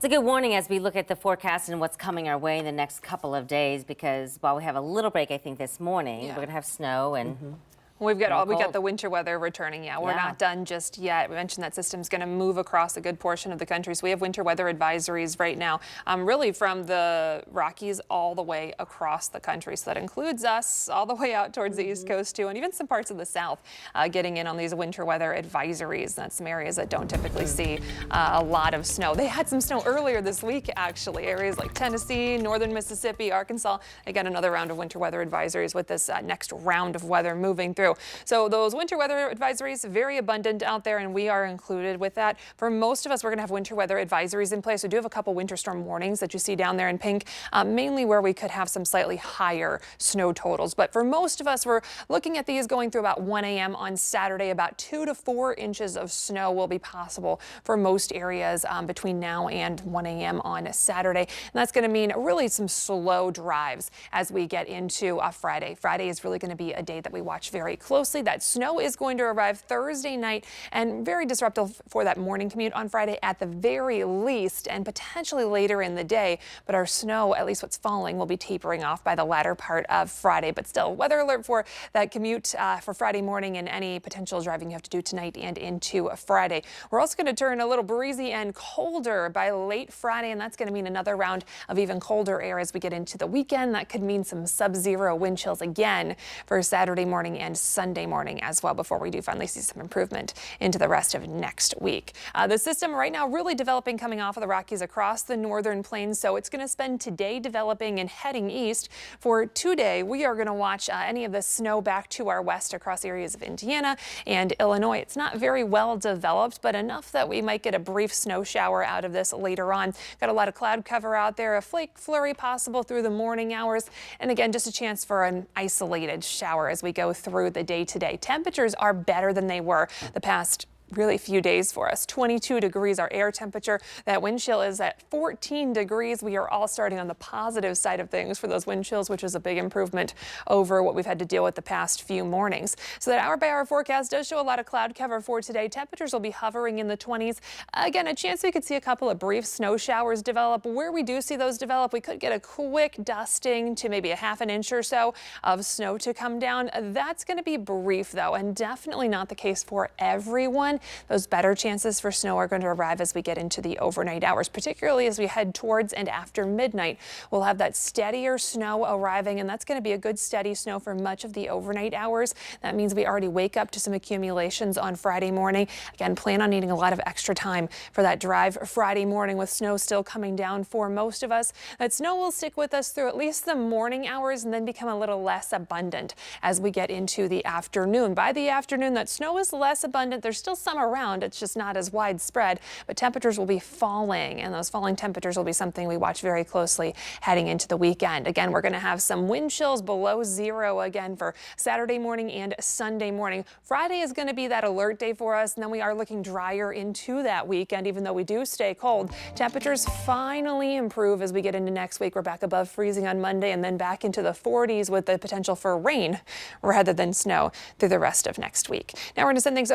It's a good warning as we look at the forecast and what's coming our way in the next couple of days, because while we have a little break, I think this morning, we're going to have snow and we got the winter weather returning. We're Yeah. not done just yet. We mentioned that system's going to move across a good portion of the country. So we have winter weather advisories right now, really from the Rockies all the way across the country. So that includes us all the way out towards the East Coast too, and even some parts of the South getting in on these winter weather advisories. That's some areas that don't typically see a lot of snow. They had some snow earlier this week, actually. Areas like Tennessee, northern Mississippi, Arkansas. Again, another round of winter weather advisories with this next round of weather moving through. So those winter weather advisories, very abundant out there, and we are included with that. For most of us, we're going to have winter weather advisories in place. We do have a couple winter storm warnings that you see down there in pink, mainly where we could have some slightly higher snow totals. But for most of us, we're looking at these going through about 1 a.m. on Saturday. About 2 to 4 inches of snow will be possible for most areas between now and 1 a.m. on Saturday. And that's going to mean really some slow drives as we get into Friday. Friday is really going to be a day that we watch very closely. That snow is going to arrive Thursday night and very disruptive for that morning commute on Friday at the very least, and potentially later in the day. But our snow, at least what's falling, will be tapering off by the latter part of Friday. But still, weather alert for that commute for Friday morning and any potential driving you have to do tonight and into Friday. We're also going to turn a little breezy and colder by late Friday, and that's going to mean another round of even colder air as we get into the weekend. That could mean some sub-zero wind chills again for Saturday morning and Sunday morning as well, before we do finally see some improvement into the rest of next week. The system right now really developing coming off of the Rockies across the northern plains, so it's going to spend today developing and heading east. For today, we are going to watch any of the snow back to our west across areas of Indiana and Illinois. It's not very well developed, but enough that we might get a brief snow shower out of this later on. Got a lot of cloud cover out there, a flake flurry possible through the morning hours, and again, just a chance for an isolated shower as we go through the day today. Temperatures are better than they were the past really few days for us. 22 degrees our air temperature. That wind chill is at 14 degrees. We are all starting on the positive side of things for those wind chills, which is a big improvement over what we've had to deal with the past few mornings. So that hour by hour forecast does show a lot of cloud cover for today. Temperatures will be hovering in the 20s. Again, a chance we could see a couple of brief snow showers develop. Where we do see those develop, we could get a quick dusting to maybe a half an inch or so of snow to come down. That's going to be brief though, and definitely not the case for everyone. Those better chances for snow are going to arrive as we get into the overnight hours, particularly as we head towards and after midnight. We'll have that steadier snow arriving, and that's going to be a good steady snow for much of the overnight hours. That means we already wake up to some accumulations on Friday morning. Again, plan on needing a lot of extra time for that drive Friday morning with snow still coming down for most of us. That snow will stick with us through at least the morning hours and then become a little less abundant as we get into the afternoon. By the afternoon, that snow is less abundant. There's still some around, it's just not as widespread, but temperatures will be falling, and those falling temperatures will be something we watch very closely heading into the weekend. Again, we're going to have some wind chills below zero again for Saturday morning and Sunday morning. Friday is going to be that alert day for us, and then we are looking drier into that weekend, even though we do stay cold. Temperatures finally improve as we get into next week. We're back above freezing on Monday and then back into the 40s with the potential for rain rather than snow through the rest of next week. Now we're going to send things